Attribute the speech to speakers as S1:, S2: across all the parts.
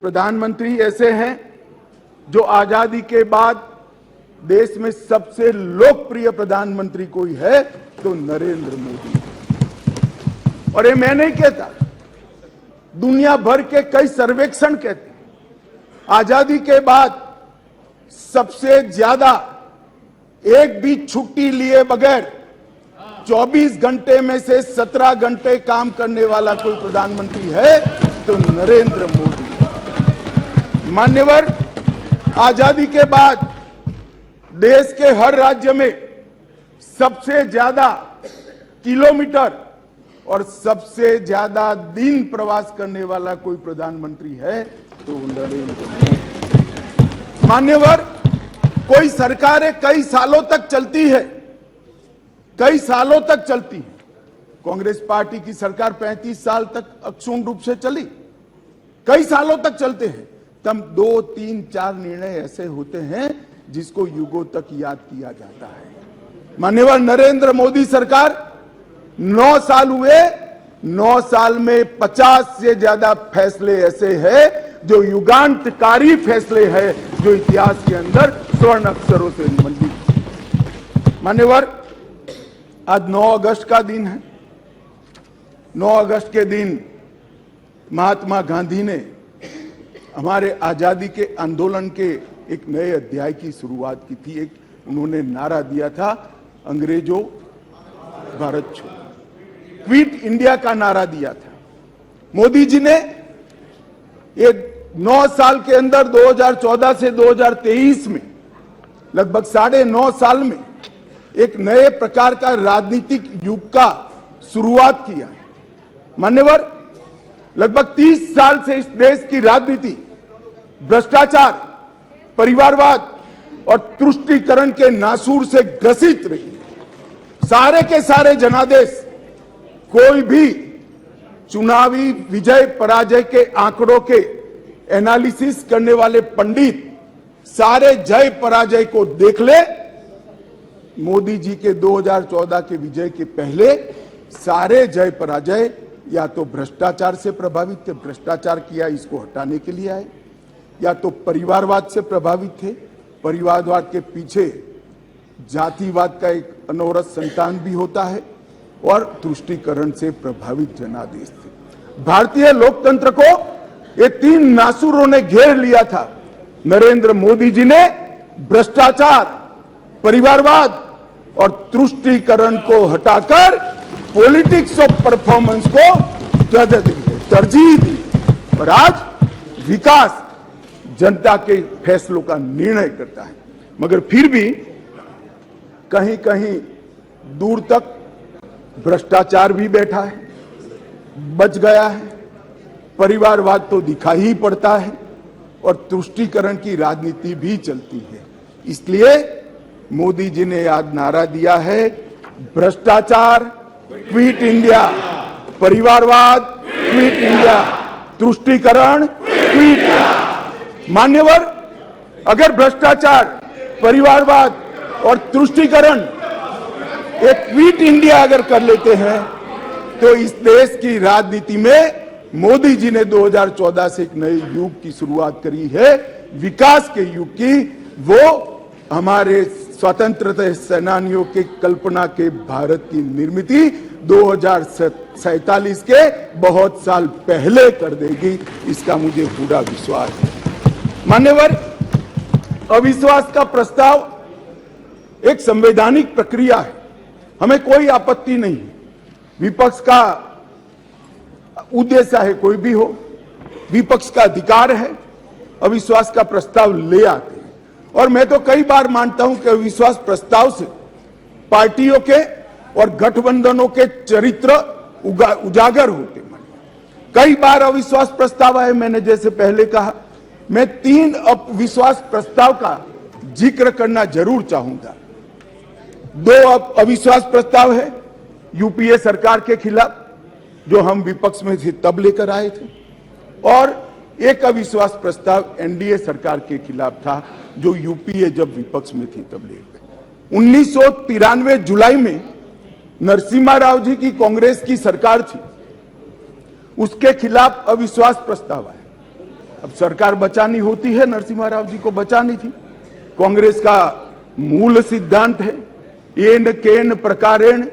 S1: प्रधानमंत्री ऐसे हैं जो आजादी के बाद देश में सबसे लोकप्रिय प्रधानमंत्री कोई है तो नरेंद्र मोदी। और ये मैं नहीं कहता, दुनिया भर के कई सर्वेक्षण कहते हैं आजादी के बाद सबसे ज्यादा एक भी छुट्टी लिए बगैर 24 घंटे में से 17 घंटे काम करने वाला कोई प्रधानमंत्री है तो नरेंद्र मोदी। मान्यवर, आजादी के बाद देश के हर राज्य में सबसे ज्यादा किलोमीटर और सबसे ज्यादा दिन प्रवास करने वाला कोई प्रधानमंत्री है तो नरेंद्र मोदी। मान्यवर, कोई सरकारें कई सालों तक चलती है, कई सालों तक चलती है। कांग्रेस पार्टी की सरकार 35 साल तक अक्षुण्ण रूप से चली, कई सालों तक चलते हैं। तब 2, 3, 4 निर्णय ऐसे होते हैं जिसको युगों तक याद किया जाता है। माननीय नरेंद्र मोदी सरकार 9 साल हुए, 9 साल में 50 से ज्यादा फैसले ऐसे हैं जो युगांतकारी फैसले हैं, जो इतिहास के अंदर स्वर्ण अक्षरों से मंडित। मान्यवर, आज 9 अगस्त का दिन है। 9 अगस्त के दिन महात्मा गांधी ने हमारे आजादी के आंदोलन के एक नए अध्याय की शुरुआत की थी। एक उन्होंने नारा दिया था, अंग्रेजों भारत छोड़ो, क्विट इंडिया का नारा दिया था। मोदी जी ने ये 9 साल के अंदर 2014 से 2023 में लगभग 9.5 साल में एक नए प्रकार का राजनीतिक युग का शुरुआत किया है। मान्यवर, लगभग 30 साल से इस देश की राजनीति भ्रष्टाचार, परिवारवाद और तुष्टीकरण के नासूर से ग्रसित रही है। सारे के सारे जनादेश, कोई भी चुनावी विजय पराजय के आंकड़ों के एनालिसिस करने वाले पंडित सारे जय पराजय को देख ले। मोदी जी के 2014 के विजय के पहले सारे जय पराजय या तो भ्रष्टाचार से प्रभावित थे, भ्रष्टाचार किया इसको हटाने के लिए आए, या तो परिवारवाद से प्रभावित थे, परिवारवाद के पीछे जातिवाद का एक अनवरत संतान भी होता है, और तुष्टीकरण से प्रभावित जनादेश थे। भारतीय लोकतंत्र को ये 3 नासूरों ने घेर लिया था। नरेंद्र मोदी जी ने भ्रष्टाचार, परिवारवाद और तुष्टीकरण को हटाकर पॉलिटिक्स ऑफ परफॉर्मेंस को तरजीह दी, और आज विकास जनता के फैसलों का निर्णय करता है। मगर फिर भी कहीं कहीं दूर तक भ्रष्टाचार भी बैठा है, बच गया है, परिवारवाद तो दिखाई ही पड़ता है, और तुष्टीकरण की राजनीति भी चलती है। इसलिए मोदी जी ने आज नारा दिया है, भ्रष्टाचार क्विट इंडिया, परिवारवाद क्विट इंडिया, तुष्टीकरण क्विट इंडिया। मान्यवर, अगर भ्रष्टाचार, परिवारवाद और तुष्टीकरण एक क्विट इंडिया अगर कर लेते हैं तो इस देश की राजनीति में मोदी जी ने 2014 से एक नए युग की शुरुआत करी है, विकास के युग की। वो हमारे स्वतंत्रता सेनानियों के कल्पना के भारत की निर्मित 2047 के बहुत साल पहले कर देगी, इसका मुझे पूरा विश्वास है। मान्यवर, अविश्वास का प्रस्ताव एक संवैधानिक प्रक्रिया है, हमें कोई आपत्ति नहीं। विपक्ष का उद्देश्य है कोई भी हो, विपक्ष का अधिकार है, अविश्वास का प्रस्ताव ले आते हैं। और मैं तो कई बार मानता हूं कि अविश्वास प्रस्ताव से पार्टियों के और गठबंधनों के चरित्र उजागर होते। कई बार अविश्वास प्रस्ताव आए, मैंने जैसे पहले कहा, मैं 3 अविश्वास प्रस्ताव का जिक्र करना जरूर चाहूंगा। 2 अविश्वास प्रस्ताव है यूपीए सरकार के खिलाफ, जो हम विपक्ष में थे तब लेकर आए थे, और एक अविश्वास प्रस्ताव एनडीए सरकार के खिलाफ था, जो यूपीए जब विपक्ष में थी तब लेकर। 1993 जुलाई में नरसिम्हा राव जी की कांग्रेस की सरकार थी, उसके खिलाफ अविश्वास प्रस्ताव आया। अब सरकार बचानी होती है, नरसिम्हा राव जी को बचानी थी। कांग्रेस का मूल सिद्धांत है येन केन प्रकारेण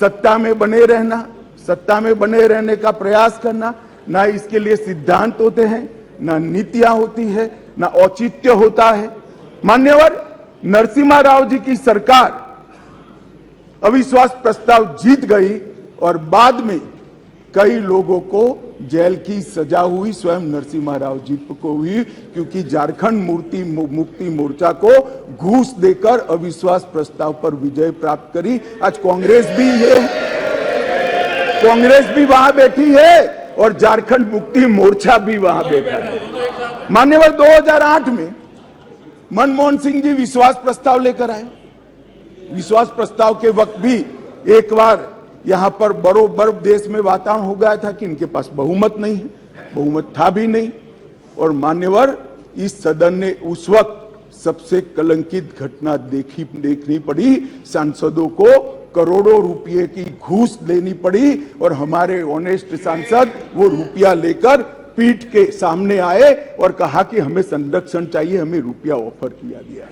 S1: सत्ता में बने रहना, सत्ता में बने रहने का प्रयास करना। ना इसके लिए सिद्धांत होते हैं, ना नीतियां होती है, ना औचित्य होता है। मान्यवर, नरसिम्हा राव जी की सरकार अविश्वास प्रस्ताव जीत गई और बाद में कई लोगों को जेल की सजा हुई, स्वयं नरसिम्हा राव जी को हुई, क्योंकि झारखंड मुक्ति मोर्चा को घूस देकर अविश्वास प्रस्ताव पर विजय प्राप्त करी। आज कांग्रेस भी है, कांग्रेस भी वहां बैठी है और झारखंड मुक्ति मोर्चा भी वहां बैठा है। मान्यवर, 2008 में मनमोहन सिंह जी विश्वास प्रस्ताव लेकर आए। विश्वास प्रस्ताव के वक्त भी एक बार यहां पर बरोबर देश में वातावरण हो गया था कि इनके पास बहुमत नहीं है, बहुमत था भी नहीं। और मान्यवर, इस सदन ने उस वक्त सबसे कलंकित घटना देखनी पड़ी। सांसदों को करोड़ों रुपए की घूस लेनी पड़ी और हमारे ऑनेस्ट सांसद वो रुपया लेकर पीठ के सामने आए और कहा कि हमें संरक्षण चाहिए, हमें रुपया ऑफर किया गया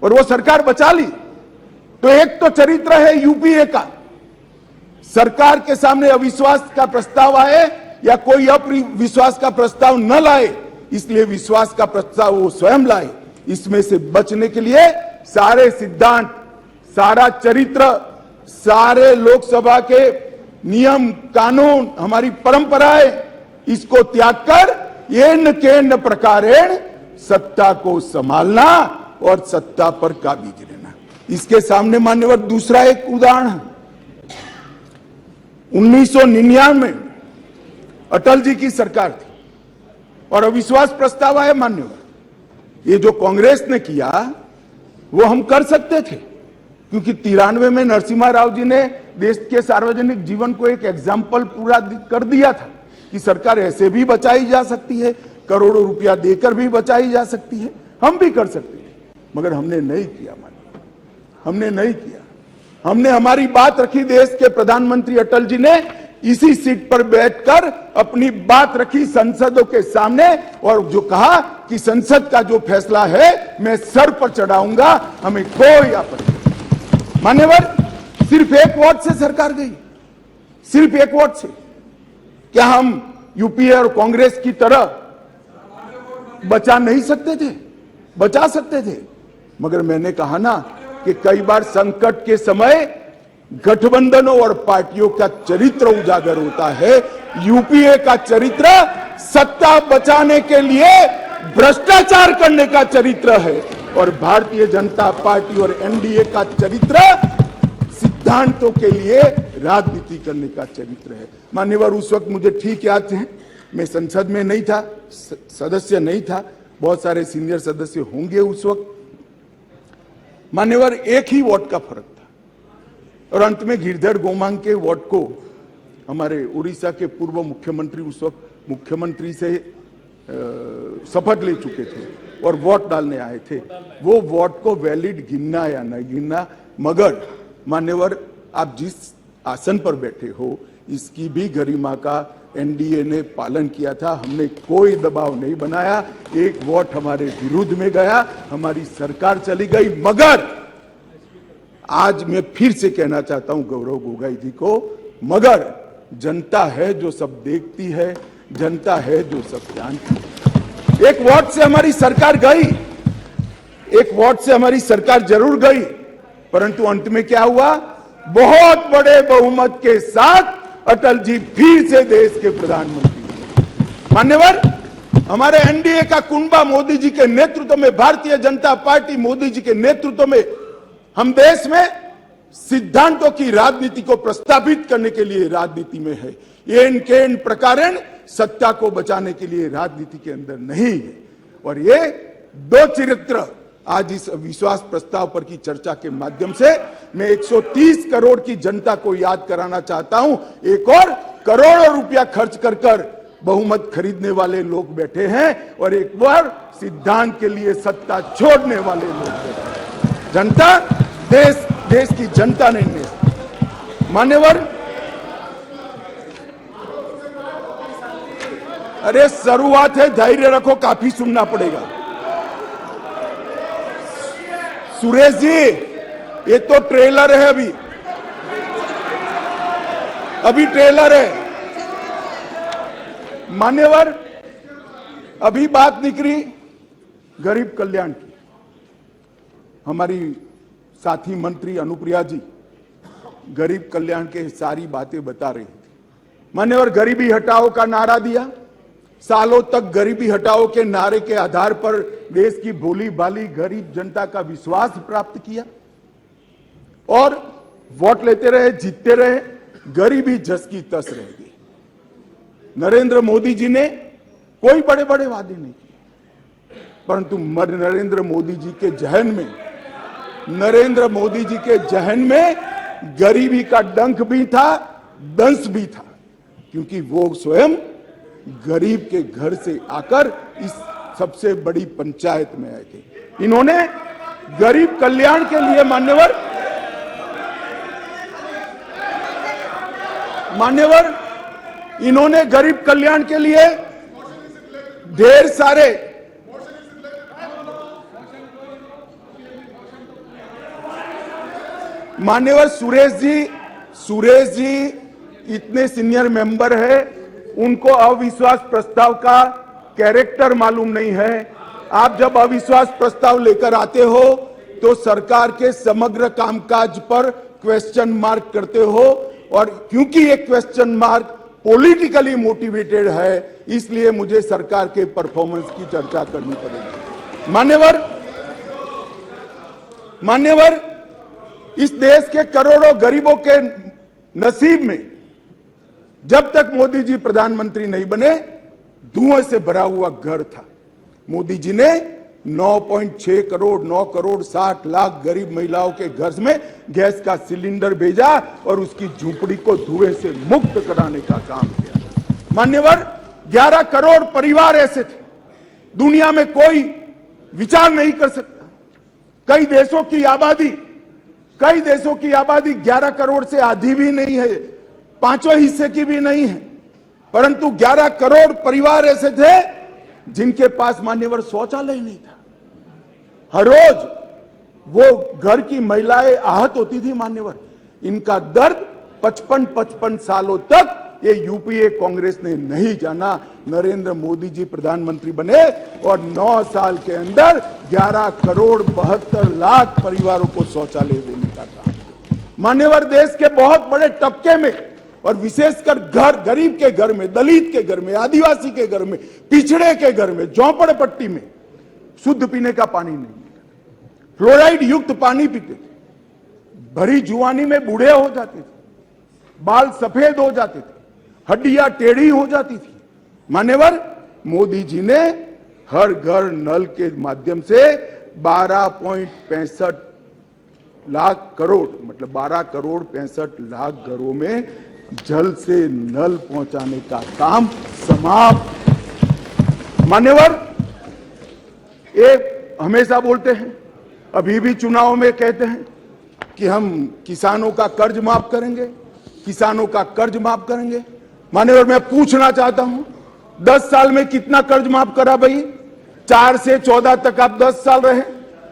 S1: और वो सरकार बचा ली। तो एक तो चरित्र है यूपीए का, सरकार के सामने अविश्वास का प्रस्ताव आए या कोई अविश्वास का प्रस्ताव न लाए, इसलिए विश्वास का प्रस्ताव वो स्वयं लाए। इसमें से बचने के लिए सारे सिद्धांत, सारा चरित्र, सारे लोकसभा के नियम कानून, हमारी परंपराएं, इसको त्याग कर येन केन प्रकारेण सत्ता को संभालना और सत्ता पर काबिज रहना। इसके सामने मान्यवर दूसरा एक उदाहरण, 1999 में अटल जी की सरकार थी और अविश्वास प्रस्ताव आया। मान्यवर, ये जो कांग्रेस ने किया वो हम कर सकते थे, क्योंकि 93 में नरसिम्हा राव जी ने देश के सार्वजनिक जीवन को एक एग्जाम्पल पूरा कर दिया था कि सरकार ऐसे भी बचाई जा सकती है, करोड़ों रुपया देकर भी बचाई जा सकती है। हम भी कर सकते हैं, मगर हमने नहीं किया। हमने नहीं किया। हमने हमारी बात रखी। देश के प्रधानमंत्री अटल जी ने इसी सीट पर बैठकर अपनी बात रखी संसदों के सामने और जो कहा कि संसद का जो फैसला है मैं सर पर चढ़ाऊंगा, हमें कोई आपत्ति नहीं। मान्यवर, सिर्फ एक वोट से सरकार गई, सिर्फ एक वोट से। क्या हम यूपीए और कांग्रेस की तरह बचा नहीं सकते थे? बचा सकते थे, मगर मैंने कहा ना कि कई बार संकट के समय गठबंधनों और पार्टियों का चरित्र उजागर होता है। यूपीए का चरित्र सत्ता बचाने के लिए भ्रष्टाचार करने का चरित्र है और भारतीय जनता पार्टी और एनडीए का चरित्र सिद्धांतों के लिए राजनीति करने का चरित्र है। मान्यवर, उस वक्त मुझे ठीक याद है, मैं संसद में नहीं था, सदस्य नहीं था, बहुत सारे सीनियर सदस्य होंगे उस वक्त। मान्यवर, एक ही वोट का फर्क था और अंत में गिरधर गोमांग के वोट को हमारे उड़ीसा के पूर्व मुख्यमंत्री उस वक्त मुख्यमंत्री से शपथ ले चुके थे और वोट डालने आए थे। वो वोट को वैलिड गिनना या नहीं गिनना, मगर मान्यवर, आप जिस आसन पर बैठे हो इसकी भी गरिमा का एनडीए ने पालन किया था। हमने कोई दबाव नहीं बनाया। एक वोट हमारे विरुद्ध में गया, हमारी सरकार चली गई। मगर आज मैं फिर से कहना चाहता हूं गौरव गोगोई जी को, मगर जनता है जो सब देखती है, जनता है जो सब जानती है। एक वोट से हमारी सरकार गई, एक वोट से हमारी सरकार जरूर गई, परंतु अंत में क्या हुआ? बहुत बड़े बहुमत के साथ अटल जी फिर से देश के प्रधानमंत्री। मान्यवर, हमारे एनडीए का कुंबा मोदी जी के नेतृत्व में, भारतीय जनता पार्टी मोदी जी के नेतृत्व में हम देश में सिद्धांतों की राजनीति को प्रस्तावित करने के लिए राजनीति में है। येन केन प्रकारेण सत्ता को बचाने के लिए राजनीति के अंदर नहीं है। और ये दो चरित्र आज इस विश्वास प्रस्ताव पर की चर्चा के माध्यम से मैं 130 करोड़ की जनता को याद कराना चाहता हूं। एक और करोड़ों रुपया खर्च कर बहुमत खरीदने वाले लोग बैठे हैं और एक बार सिद्धांत के लिए सत्ता छोड़ने वाले लोग बैठे हैं। जनता, देश की जनता ने मान्यवर, अरे शुरुआत है, धैर्य रखो, काफी सुनना पड़ेगा। सुरेश जी, ये तो ट्रेलर है, अभी ट्रेलर है। मान्यवर, अभी बात निकली गरीब कल्याण की। हमारी साथी मंत्री अनुप्रिया जी गरीब कल्याण के सारी बातें बता रही। मान्यवर, गरीबी हटाओ का नारा दिया, सालों तक गरीबी हटाओ के नारे के आधार पर देश की भोली भाली गरीब जनता का विश्वास प्राप्त किया और वोट लेते रहे, जीतते रहे, गरीबी जस की तस रह गई। नरेंद्र मोदी जी ने कोई बड़े बड़े वादे नहीं किए, परंतु नरेंद्र मोदी जी के जहन में गरीबी का डंक भी था, दंश भी था, क्योंकि वो स्वयं गरीब के घर से आकर इस सबसे बड़ी पंचायत में आए थे। इन्होंने गरीब कल्याण के लिए मान्यवर इन्होंने गरीब कल्याण के लिए ढेर सारे मान्यवर सुरेश जी इतने सीनियर मेंबर है, उनको अविश्वास प्रस्ताव का कैरेक्टर मालूम नहीं है। आप जब अविश्वास प्रस्ताव लेकर आते हो तो सरकार के समग्र कामकाज पर क्वेश्चन मार्क करते हो, और क्योंकि ये क्वेश्चन मार्क पॉलिटिकली मोटिवेटेड है, इसलिए मुझे सरकार के परफॉर्मेंस की चर्चा करनी पड़ेगी। मान्यवर, इस देश के करोड़ों गरीबों के नसीब में जब तक मोदी जी प्रधानमंत्री नहीं बने, धुएं से भरा हुआ घर था। मोदी जी ने 9.6 करोड़ 9 करोड़ 60 लाख गरीब महिलाओं के घर में गैस का सिलेंडर भेजा और उसकी झूंपड़ी को धुएं से मुक्त कराने का काम किया। मान्यवर, 11 करोड़ परिवार ऐसे थे, दुनिया में कोई विचार नहीं कर सकता। कई देशों की आबादी 11 करोड़ से आधी भी नहीं है, 5वें हिस्से की भी नहीं है, परंतु 11 करोड़ परिवार ऐसे थे जिनके पास मान्यवर शौचालय नहीं था। हर रोज वो घर की महिलाएं आहत होती थी। मान्यवर, इनका दर्द 55 सालों तक ये यूपीए कांग्रेस ने नहीं जाना। नरेंद्र मोदी जी प्रधानमंत्री बने और 9 साल के अंदर 11 करोड़ 72 लाख परिवारों को शौचालय देने का काम। मान्यवर, देश के बहुत बड़े तबके में और विशेषकर गरीब के घर में, दलित के घर में, आदिवासी के घर में, पिछड़े के घर में, झोंपड़पट्टी में शुद्ध पीने का पानी नहीं मिलता, फ्लोराइड युक्त पानी पीते थे, भरी जुआनी में बूढ़े हो जाते थे, बाल सफेद हो जाते थे, हड्डियां टेढ़ी हो जाती थी। मान्यवर, मोदी जी ने हर घर नल के माध्यम से 12.65 लाख करोड़ मतलब 12 करोड़ 65 लाख घरों में जल से नल पहुंचाने का काम समाप्त। मान्यवर, एक हमेशा बोलते हैं, अभी भी चुनाव में कहते हैं कि हम किसानों का कर्ज माफ करेंगे, किसानों का कर्ज माफ करेंगे। मान्यवर, मैं पूछना चाहता हूं, 10 साल में कितना कर्ज माफ करा भाई? 4 से 14 तक आप 10 साल रहे,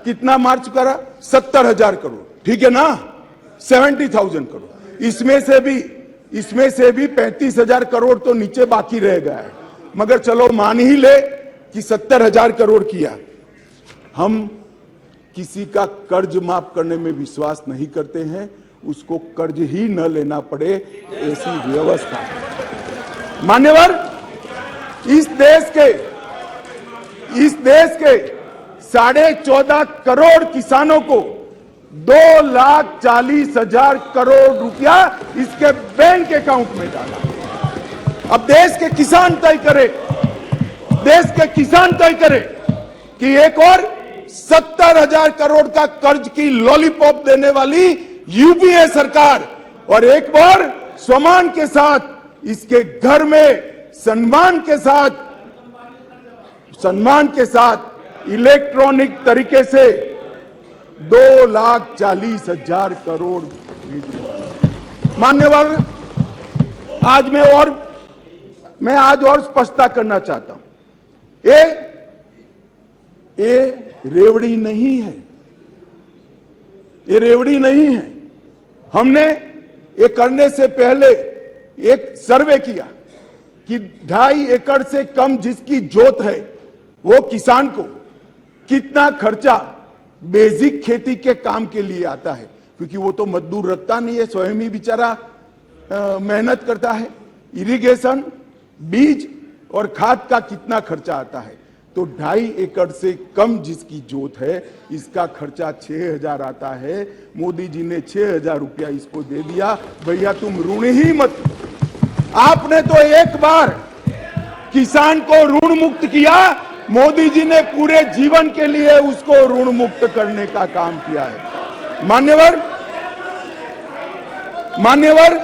S1: कितना मार्च करा? 70,000 करोड़, ठीक है ना? 70,000 करोड़। इसमें से भी 35,000 करोड़ तो नीचे बाकी रह गया है, मगर चलो मान ही ले कि 70,000 करोड़ किया। हम किसी का कर्ज माफ करने में विश्वास नहीं करते हैं, उसको कर्ज ही न लेना पड़े, ऐसी व्यवस्था। मान्यवर, इस देश के 14.5 करोड़ किसानों को 2,40,000 करोड़ रुपया इसके बैंक अकाउंट में डाला। अब देश के किसान तय करे कि एक और 70,000 करोड़ का कर्ज की लॉलीपॉप देने वाली यूपीए सरकार और एक बार सम्मान के साथ इसके घर में सम्मान के साथ इलेक्ट्रॉनिक तरीके से 2,40,000 करोड़। मान्यवर, आज मैं और मैं आज और स्पष्टता करना चाहता हूं, ये रेवड़ी नहीं है, ये रेवड़ी नहीं है। हमने ये करने से पहले एक सर्वे किया कि 2.5 एकड़ से कम जिसकी जोत है वो किसान को कितना खर्चा बेसिक खेती के काम के लिए आता है, क्योंकि वो तो मजदूर रखता नहीं है, स्वयं ही बेचारा मेहनत करता है। इरिगेशन, बीज और खाद का कितना खर्चा आता है, तो 2.5 एकड़ से कम जिसकी जोत है इसका खर्चा 6,000 आता है। मोदी जी ने 6,000 रुपया इसको दे दिया। भैया तुम ऋण ही मत, आपने तो एक बार किसान को ऋण मुक्त किया, मोदी जी ने पूरे जीवन के लिए उसको ऋण मुक्त करने का काम किया है। मान्यवर,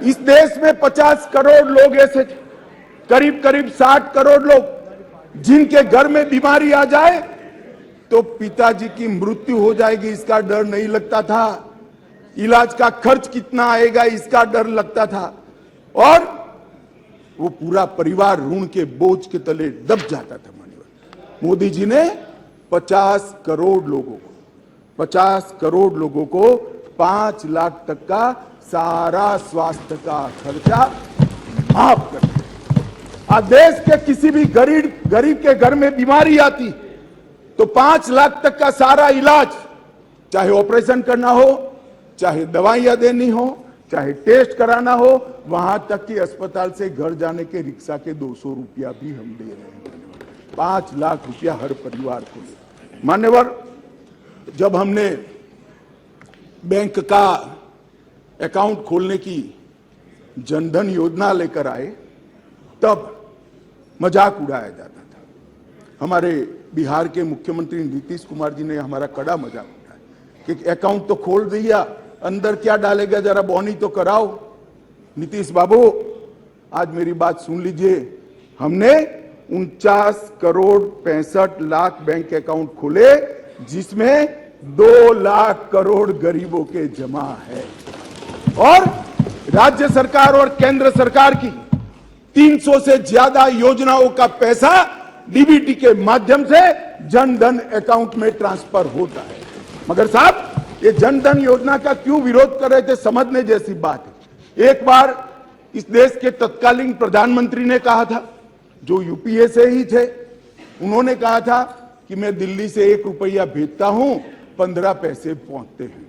S1: इस देश में 50 करोड़ लोग ऐसे, करीब 60 करोड़ लोग जिनके घर में बीमारी आ जाए तो पिताजी की मृत्यु हो जाएगी इसका डर नहीं लगता था, इलाज का खर्च कितना आएगा इसका डर लगता था, और वो पूरा परिवार ऋण के बोझ के तले दब जाता था। माननीय मोदी जी ने 50 करोड़ लोगों को 5 लाख तक का सारा स्वास्थ्य का खर्चा माफ कर दिया। आज देश के किसी भी गरीब के घर में बीमारी आती तो 5 लाख तक का सारा इलाज, चाहे ऑपरेशन करना हो, चाहे दवाइयां देनी हो, चाहे टेस्ट कराना हो, वहां तक कि अस्पताल से घर जाने के रिक्शा के 200 रुपया भी हम दे रहे हैं। 5 लाख रुपया हर परिवार को। मान्यवर, जब हमने बैंक का अकाउंट खोलने की जनधन योजना लेकर आए तब मजाक उड़ाया जाता था। हमारे बिहार के मुख्यमंत्री नीतीश कुमार जी ने हमारा कड़ा मजाक उठाया कि अकाउंट तो खोल दिया, अंदर क्या डालेगा, जरा बॉनी तो कराओ। नीतीश बाबू, आज मेरी बात सुन लीजिए, हमने 49 करोड़ 65 लाख बैंक अकाउंट खोले, जिसमें 2 लाख करोड़ गरीबों के जमा है, और राज्य सरकार और केंद्र सरकार की 300 से ज्यादा योजनाओं का पैसा डीबीटी के माध्यम से जनधन अकाउंट में ट्रांसफर होता है। मगर साहब, ये जनधन योजना का क्यों विरोध कर रहे थे, समझने जैसी बात है। एक बार इस देश के तत्कालीन प्रधानमंत्री ने कहा था, जो यूपीए से ही थे, उन्होंने कहा था कि मैं दिल्ली से 1 रुपया भेजता हूं, 15 पैसे पहुंचते हैं।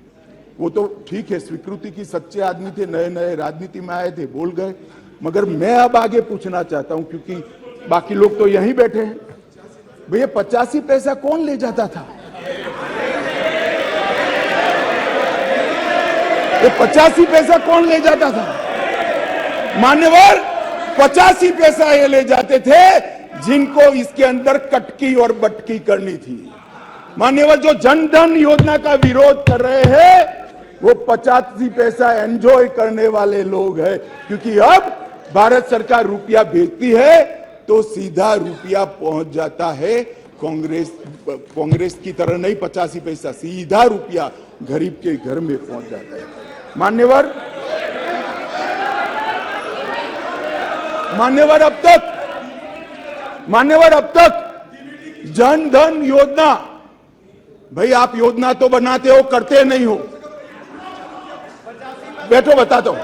S1: वो तो ठीक है, स्वीकृति की सच्चे आदमी थे, नए नए राजनीति में आए थे, बोल गए। मगर मैं अब आगे पूछना चाहता हूं, क्योंकि बाकी लोग तो यहीं बैठे हैं, भैया 85 पैसा कौन ले जाता था? ये 85 पैसा कौन ले जाता था? मान्यवर, 85 पैसा ये ले जाते थे जिनको इसके अंदर कटकी और बटकी करनी थी। मान्यवर, जो जनधन योजना का विरोध कर रहे हैं वो 85 पैसा एंजॉय करने वाले लोग हैं, क्योंकि अब भारत सरकार रुपया भेजती है तो सीधा रुपया पहुंच जाता है। कांग्रेस की तरह नहीं 85 पैसा, सीधा रुपया गरीब के घर में पहुंच जाता है। मान्यवर, अब तक जनधन योजना, भाई आप योजना तो बनाते हो, करते नहीं हो। बैठो, बताता हूं,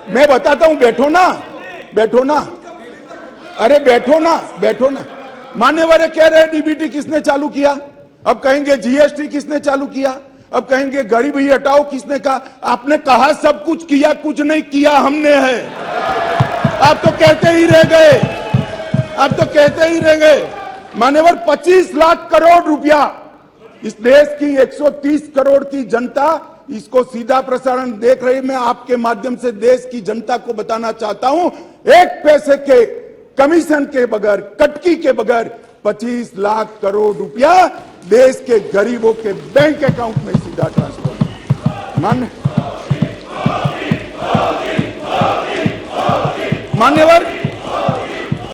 S1: मैं बताता हूं, बैठो ना, अरे बैठो ना। मान्यवर कह रहे डीबीटी किसने चालू किया, अब कहेंगे जीएसटी किसने चालू किया, अब कहेंगे गरीबी हटाओ किसने कहा। आपने कहा सब कुछ किया, कुछ नहीं किया हमने है। आप तो कहते ही रह गए। मान्यवर, 25 लाख करोड़ रुपया इस देश की 130 करोड़ की जनता इसको सीधा प्रसारण देख रही। मैं आपके माध्यम से देश की जनता को बताना चाहता हूं, 1 पैसे के कमीशन के बगैर, कटकी के बगैर 25 लाख करोड़ रुपया देश के गरीबों के बैंक अकाउंट में सीधा ट्रांसफर। मान्यवर,